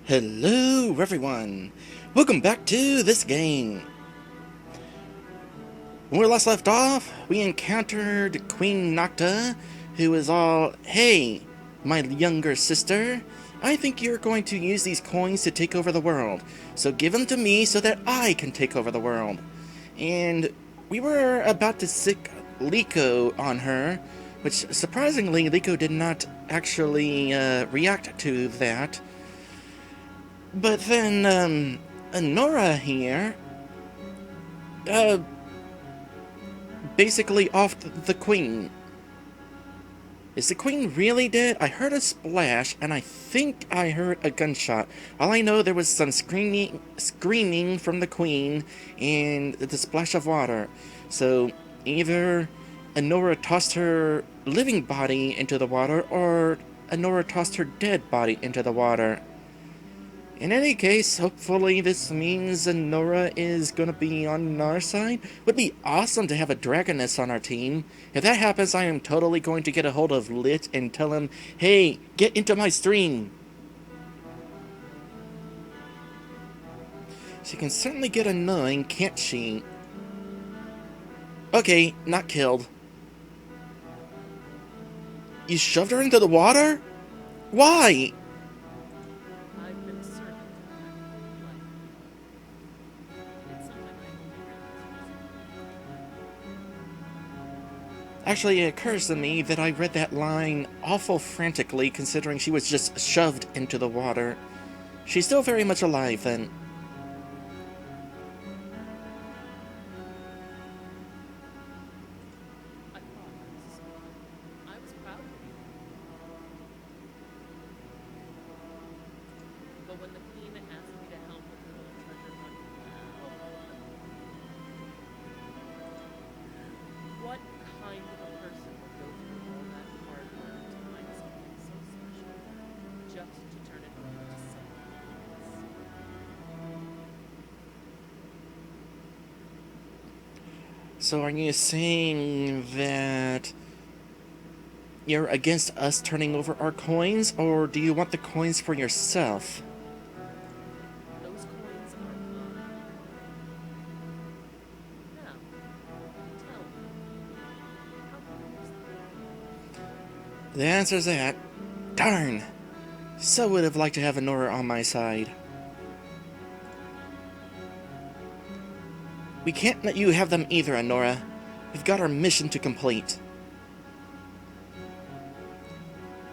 Hello everyone! Welcome back to this game! When we last left off, we encountered Queen Nocta, who is all, "Hey, my younger sister, I think you're going to use these coins to take over the world, so give them to me so that I can take over the world." And we were about to sick Liko on her, which surprisingly Liko did not actually react to that. But then, Nora here, uh, basically offed the queen. Is the queen really dead? I heard a splash, and I think I heard a gunshot. All I know, there was some screaming from the queen, and the splash of water. So, either Nora tossed her living body into the water, or Nora tossed her dead body into the water. In any case, hopefully this means Nora is gonna be on our side. Would be awesome to have a dragoness on our team. If that happens, I am totally going to get a hold of Lit and tell him, "Hey, get into my stream." She can certainly get annoying, can't she? Okay, not killed. You shoved her into the water? Why? Actually, it occurs to me that I read that line awful frantically, considering she was just shoved into the water. She's still very much alive, then. So are you saying that you're against us turning over our coins, or do you want the coins for yourself? The answer's that. Darn! So would have liked to have Nora on my side. We can't let you have them either, Anora. We've got our mission to complete.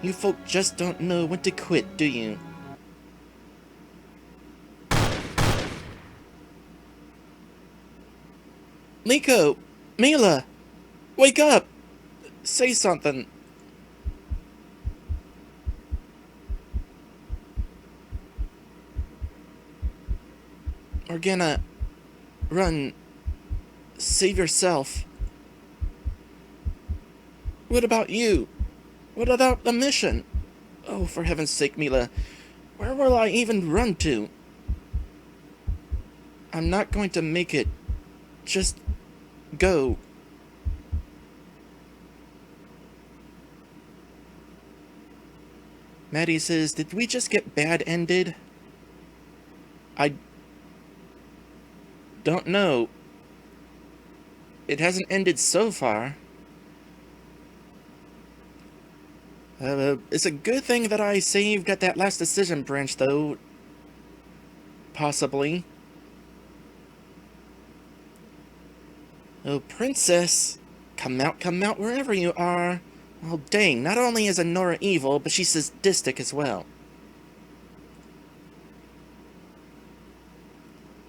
You folk just don't know when to quit, do you? Liko! Mila! Wake up! Say something! We're gonna run. Save yourself. What about you? What about the mission? Oh, for heaven's sake, Mila. Where will I even run to? I'm not going to make it. Just go. Maddie says, did we just get bad-ended? I don't know. It hasn't ended so far. It's a good thing that I saved at that last decision branch, though. Possibly. Oh, Princess! Come out wherever you are. Oh, dang, not only is Nora evil, but she's sadistic as well.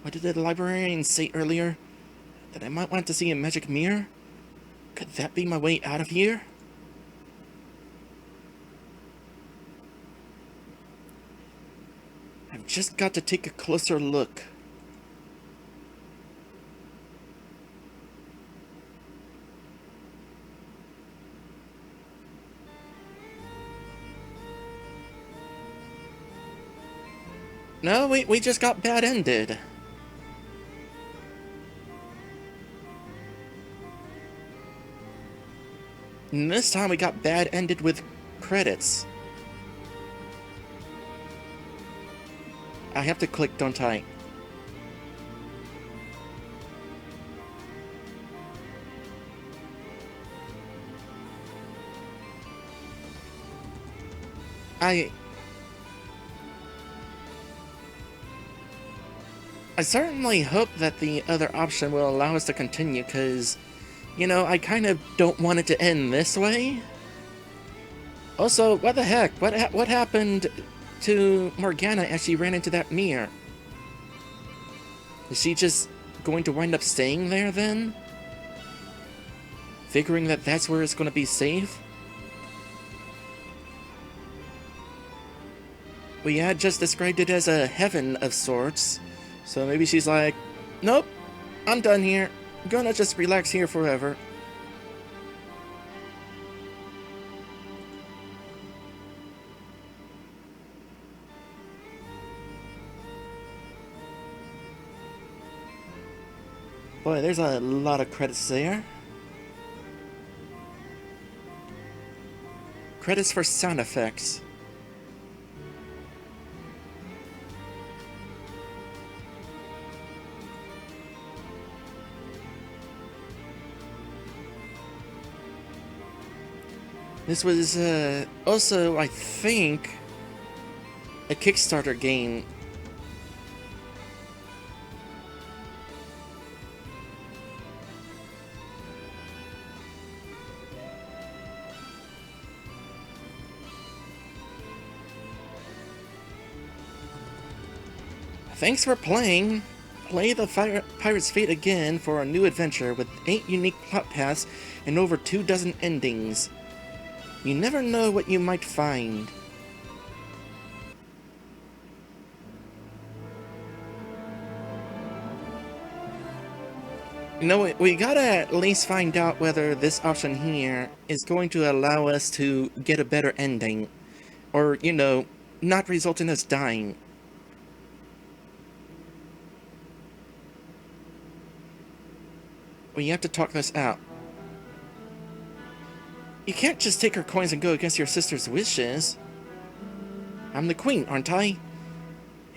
What did the librarian say earlier? That I might want to see a magic mirror? Could that be my way out of here? I've just got to take a closer look. No, we just got bad-ended. And this time we got bad-ended with credits. I have to click, don't I? I certainly hope that the other option will allow us to continue, because, you know, I kind of don't want it to end this way. Also, what the heck? What happened to Morgana as she ran into that mirror? Is she just going to wind up staying there then? Figuring that that's where it's going to be safe? We had just described it as a heaven of sorts. So maybe she's like, nope, I'm done here. I'm gonna just relax here forever. Boy, there's a lot of credits there. Credits for sound effects. This was also, I think, a Kickstarter game. Thanks for playing. Play the Pirate's Fate again for a new adventure with 8 unique plot paths and over 24 endings. You never know what you might find. You know, we gotta at least find out whether this option here is going to allow us to get a better ending. Or, you know, not result in us dying. We have to talk this out. You can't just take her coins and go against your sister's wishes. I'm the queen, aren't I?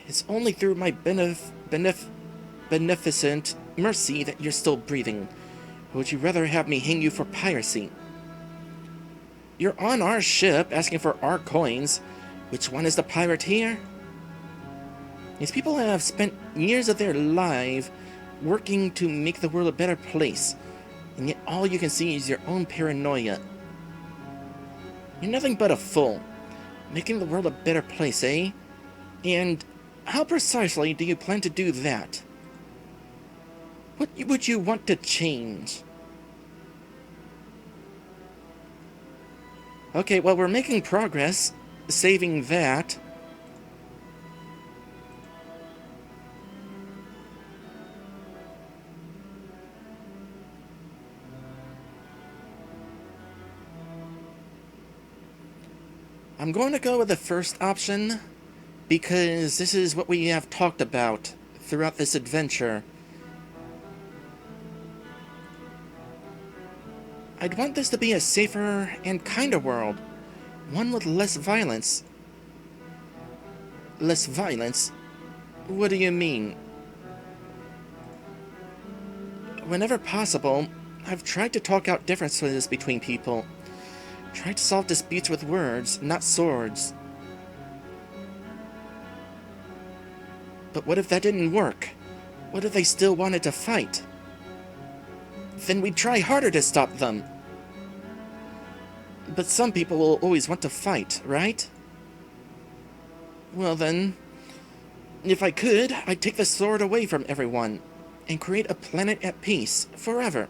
It's only through my beneficent mercy that you're still breathing. Or would you rather have me hang you for piracy? You're on our ship asking for our coins. Which one is the pirate here? These people have spent years of their life working to make the world a better place, and yet all you can see is your own paranoia. You're nothing but a fool. Making the world a better place, eh? And how precisely do you plan to do that? What would you want to change? Okay, well, we're making progress, saving that. I'm going to go with the first option, because this is what we have talked about throughout this adventure. I'd want this to be a safer and kinder world, one with less violence. Less violence? What do you mean? Whenever possible, I've tried to talk out differences between people. Tried to solve disputes with words, not swords. But what if that didn't work? What if they still wanted to fight? Then we'd try harder to stop them. But some people will always want to fight, right? Well then, if I could, I'd take the sword away from everyone and create a planet at peace forever.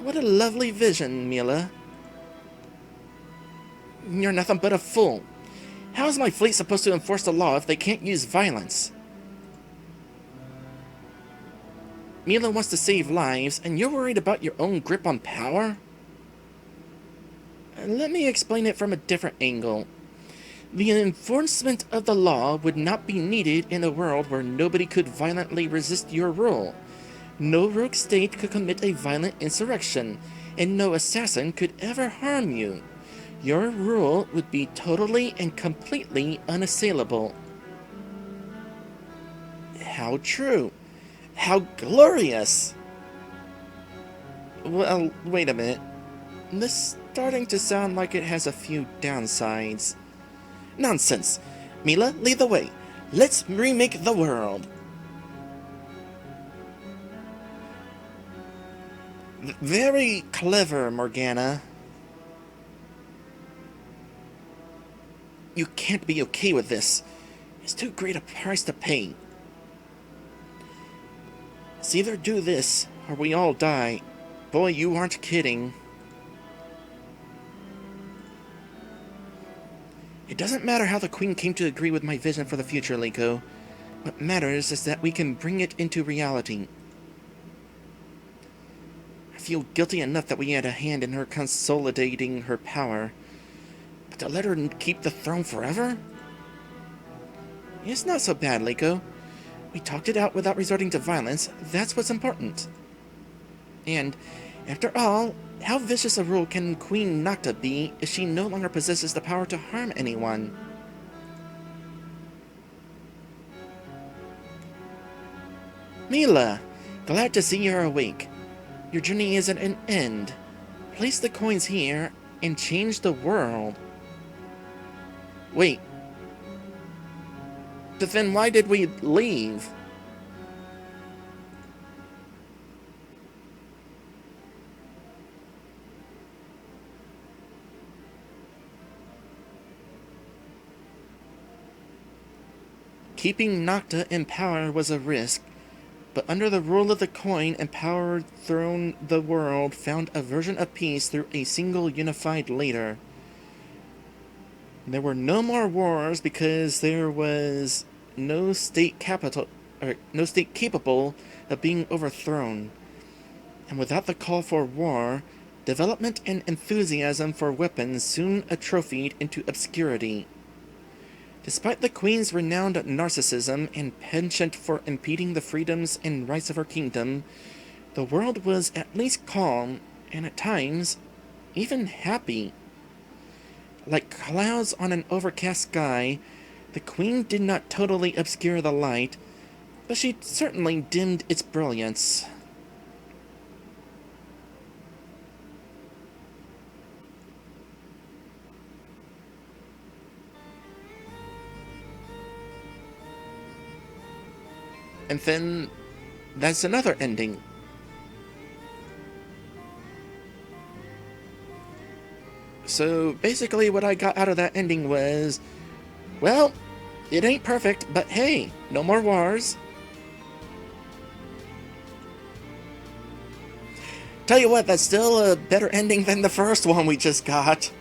What a lovely vision, Mila. You're nothing but a fool. How is my fleet supposed to enforce the law if they can't use violence? Mila wants to save lives, and you're worried about your own grip on power? Let me explain it from a different angle. The enforcement of the law would not be needed in a world where nobody could violently resist your rule. No rogue state could commit a violent insurrection, and no assassin could ever harm you. Your rule would be totally and completely unassailable. How true. How glorious. Well, wait a minute. This is starting to sound like it has a few downsides. Nonsense. Mila, lead the way. Let's remake the world. Very clever, Morgana. You can't be okay with this. It's too great a price to pay. It's either do this, or we all die. Boy, you aren't kidding. It doesn't matter how the Queen came to agree with my vision for the future, Liko. What matters is that we can bring it into reality. I feel guilty enough that we had a hand in her consolidating her power. But to let her keep the throne forever? It's not so bad, Liko. We talked it out without resorting to violence. That's what's important. And, after all, how vicious a rule can Queen Nocta be if she no longer possesses the power to harm anyone? Mila, glad to see you're awake. Your journey is at an end. Place the coins here and change the world. Wait. But then why did we leave? Keeping Nocta in power was a risk, but under the rule of the coin, empowered throne the world found a version of peace through a single unified leader. There were no more wars because there was no state capable of being overthrown. And without the call for war, development and enthusiasm for weapons soon atrophied into obscurity. Despite the Queen's renowned narcissism and penchant for impeding the freedoms and rights of her kingdom, the world was at least calm, and at times, even happy. Like clouds on an overcast sky, the Queen did not totally obscure the light, but she certainly dimmed its brilliance. And then, that's another ending. So, basically what I got out of that ending was, well, it ain't perfect, but hey, no more wars. Tell you what, that's still a better ending than the first one we just got.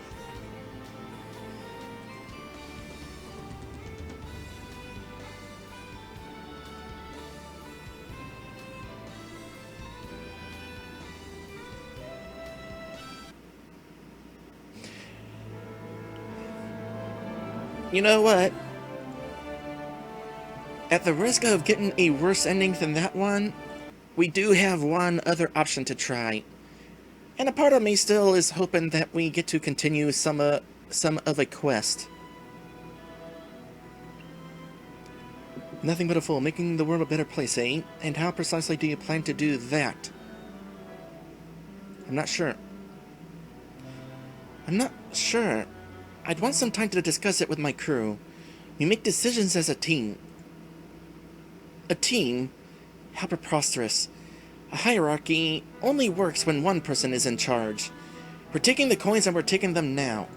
You know what? At the risk of getting a worse ending than that one, we do have one other option to try. And a part of me still is hoping that we get to continue some of a quest. Nothing but a fool, making the world a better place, eh? And how precisely do you plan to do that? I'm not sure. I'd want some time to discuss it with my crew. We make decisions as a team. A team? How preposterous. A hierarchy only works when one person is in charge. We're taking the coins and we're taking them now.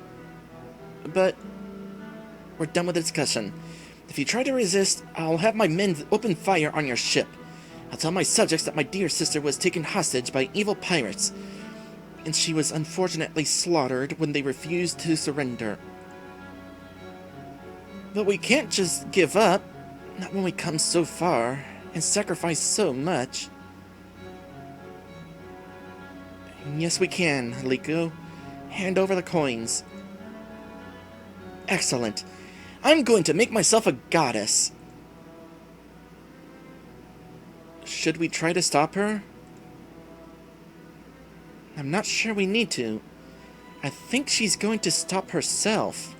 But we're done with the discussion. If you try to resist, I'll have my men open fire on your ship. I'll tell my subjects that my dear sister was taken hostage by evil pirates, and she was unfortunately slaughtered when they refused to surrender. But we can't just give up, not when we come so far, and sacrifice so much. Yes, we can, Liko. Hand over the coins. Excellent. I'm going to make myself a goddess. Should we try to stop her? I'm not sure we need to. I think she's going to stop herself.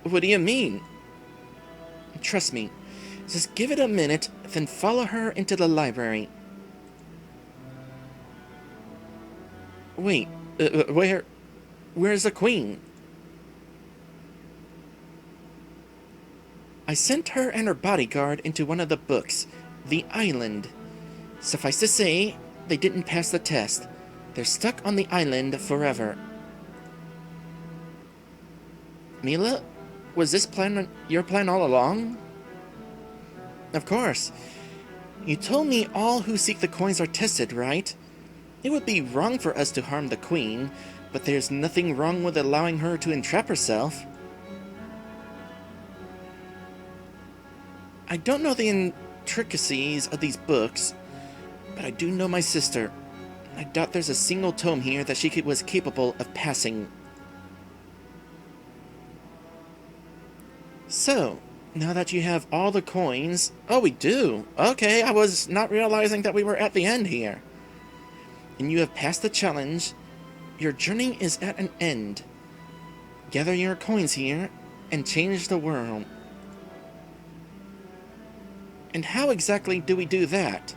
What do you mean? Trust me. Just give it a minute, then follow her into the library. Wait, where's the queen? I sent her and her bodyguard into one of the books, The Island. Suffice to say, they didn't pass the test. They're stuck on the island forever. Mila, was this your plan all along? Of course. You told me all who seek the coins are tested, right? It would be wrong for us to harm the queen, but there's nothing wrong with allowing her to entrap herself. I don't know the intricacies of these books, but I do know my sister. I doubt there's a single tome here that she was capable of passing. So, now that you have all the coins... Oh, we do! Okay, I was not realizing that we were at the end here. And you have passed the challenge. Your journey is at an end. Gather your coins here and change the world. And how exactly do we do that?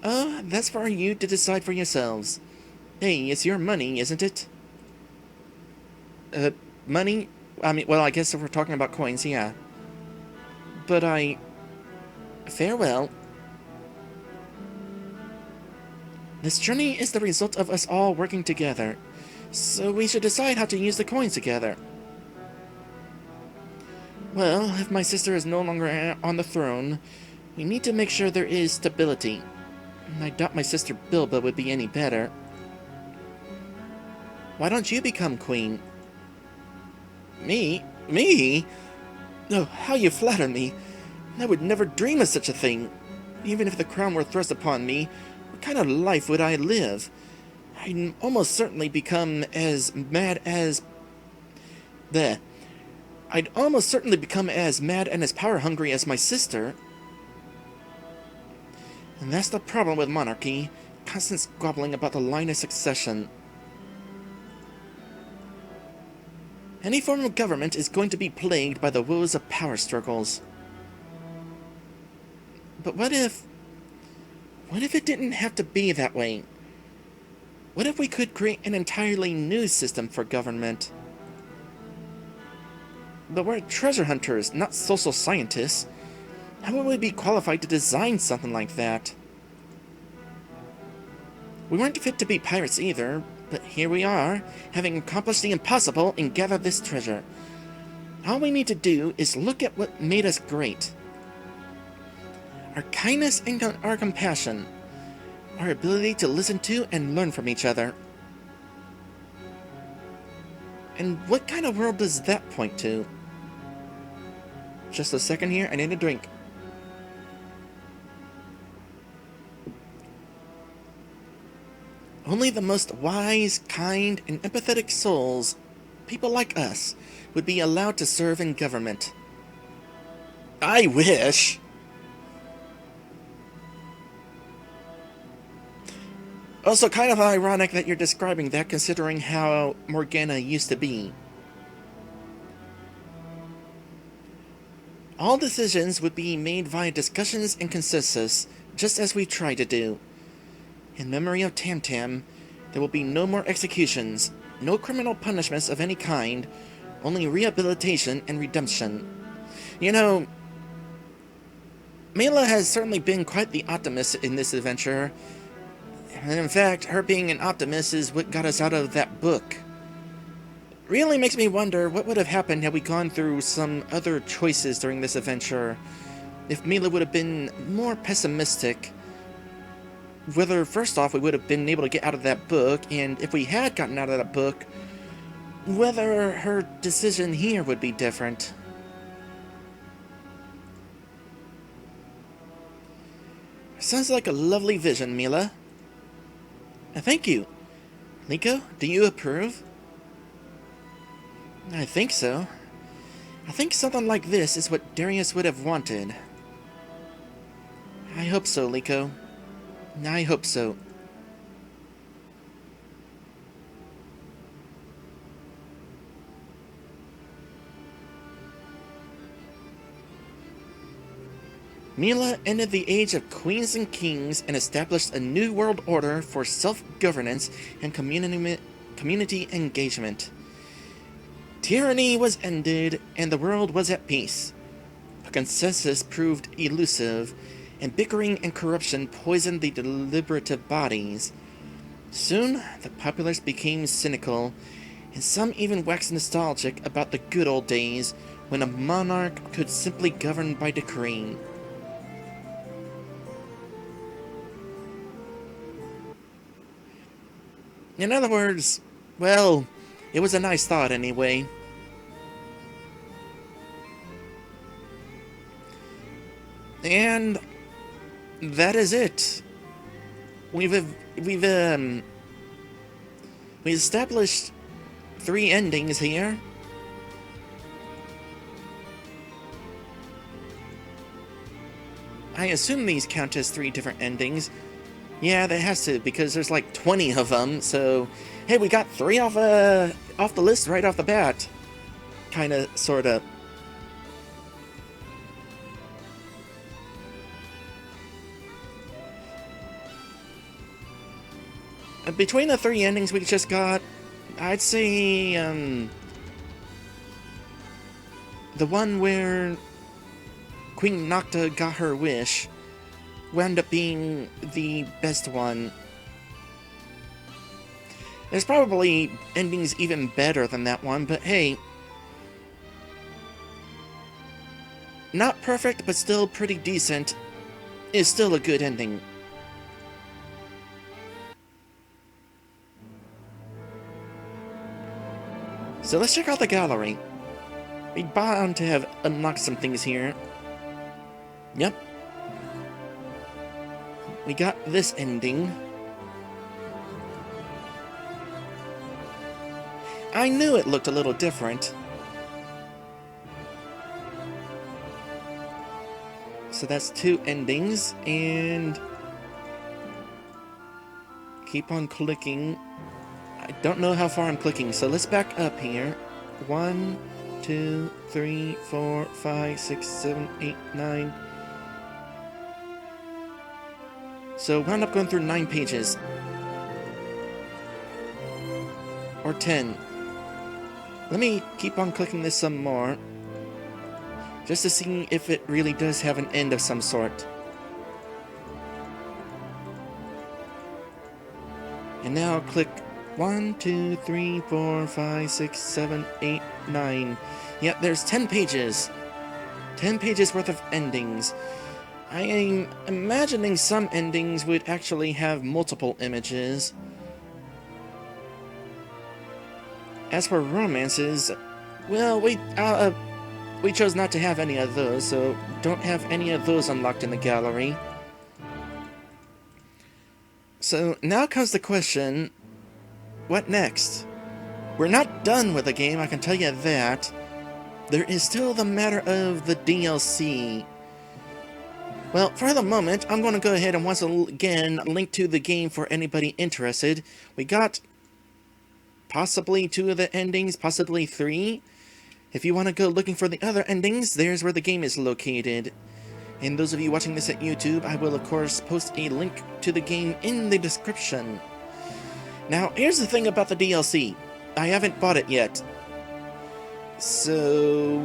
That's for you to decide for yourselves. Hey, it's your money, isn't it? Money? I mean, well, I guess if we're talking about coins, yeah. But farewell. This journey is the result of us all working together, so we should decide how to use the coins together. Well, if my sister is no longer on the throne, we need to make sure there is stability. I doubt my sister Bilba would be any better. Why don't you become queen? Me? Me? Oh, how you flatter me. I would never dream of such a thing. Even if the crown were thrust upon me, what kind of life would I live? I'd almost certainly become as mad as... I'd almost certainly become as mad and as power-hungry as my sister. And that's the problem with monarchy. Constant squabbling about the line of succession. Any form of government is going to be plagued by the woes of power struggles. But what if it didn't have to be that way? What if we could create an entirely new system for government? But we're treasure hunters, not social scientists. How would we be qualified to design something like that? We weren't fit to be pirates either, but here we are, having accomplished the impossible and gathered this treasure. All we need to do is look at what made us great. Our kindness and our compassion. Our ability to listen to and learn from each other. And what kind of world does that point to? Just a second here, I need a drink. Only the most wise, kind, and empathetic souls, people like us, would be allowed to serve in government. I wish! Also kind of ironic that you're describing that considering how Morgana used to be. All decisions would be made via discussions and consensus, just as we try to do. In memory of Tam Tam, there will be no more executions, no criminal punishments of any kind, only rehabilitation and redemption. You know, Mila has certainly been quite the optimist in this adventure, and in fact, her being an optimist is what got us out of that book. Really makes me wonder what would have happened had we gone through some other choices during this adventure, if Mila would have been more pessimistic. Whether, first off, we would have been able to get out of that book, and if we had gotten out of that book, whether her decision here would be different. Sounds like a lovely vision, Mila. Thank you. Liko, do you approve? I think so. I think something like this is what Darius would have wanted. I hope so, Liko. I hope so. Mila ended the age of queens and kings and established a new world order for self-governance and community engagement. Tyranny was ended, and the world was at peace. A consensus proved elusive, and bickering and corruption poisoned the deliberative bodies. Soon, the populace became cynical, and some even waxed nostalgic about the good old days when a monarch could simply govern by decree. In other words, well, it was a nice thought anyway. And that is it. We've established 3 endings here. I assume these count as 3 different endings. Yeah, that has to, because there's like 20 of them, so... Hey, we got 3 off the list right off the bat. Kinda, sorta. Between the 3 endings we just got, I'd say, the one where Queen Nocta got her wish wound up being the best one. There's probably endings even better than that one, but hey. Not perfect, but still pretty decent, is still a good ending. So let's check out the gallery. We're bound to have unlocked some things here. Yep. We got this ending. I knew it looked a little different. So that's 2 endings, and... keep on clicking. I don't know how far I'm clicking, so let's back up here. 1, 2, 3, 4, 5, 6, 7, 8, 9. So wound up going through 9 pages. Or 10. Let me keep on clicking this some more, just to see if it really does have an end of some sort. And now I'll click 1, 2, 3, 4, 5, 6, 7, 8, 9. Yep, there's 10 pages. 10 pages worth of endings. I am imagining some endings would actually have multiple images. As for romances, well, we chose not to have any of those, so don't have any of those unlocked in the gallery. So now comes the question, what next? We're not done with the game, I can tell you that. There is still the matter of the DLC. Well, for the moment, I'm going to go ahead and once again link to the game for anybody interested. We got possibly 2 of the endings, possibly 3. If you want to go looking for the other endings, there's where the game is located. And those of you watching this at YouTube, I will of course post a link to the game in the description. Now, here's the thing about the DLC. I haven't bought it yet. So,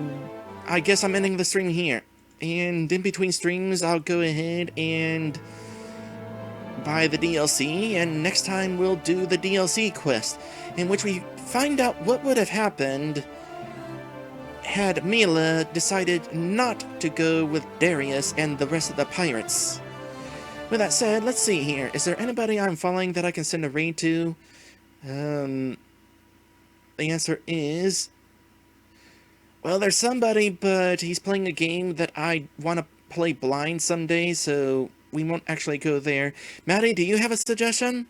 I guess I'm ending the stream here. And in between streams, I'll go ahead and buy the DLC, and next time we'll do the DLC quest, in which we find out what would have happened had Mila decided not to go with Darius and the rest of the pirates. With that said, let's see here. Is there anybody I'm following that I can send a raid to? The answer is... well, there's somebody, but he's playing a game that I want to play blind someday, so we won't actually go there. Maddie, do you have a suggestion?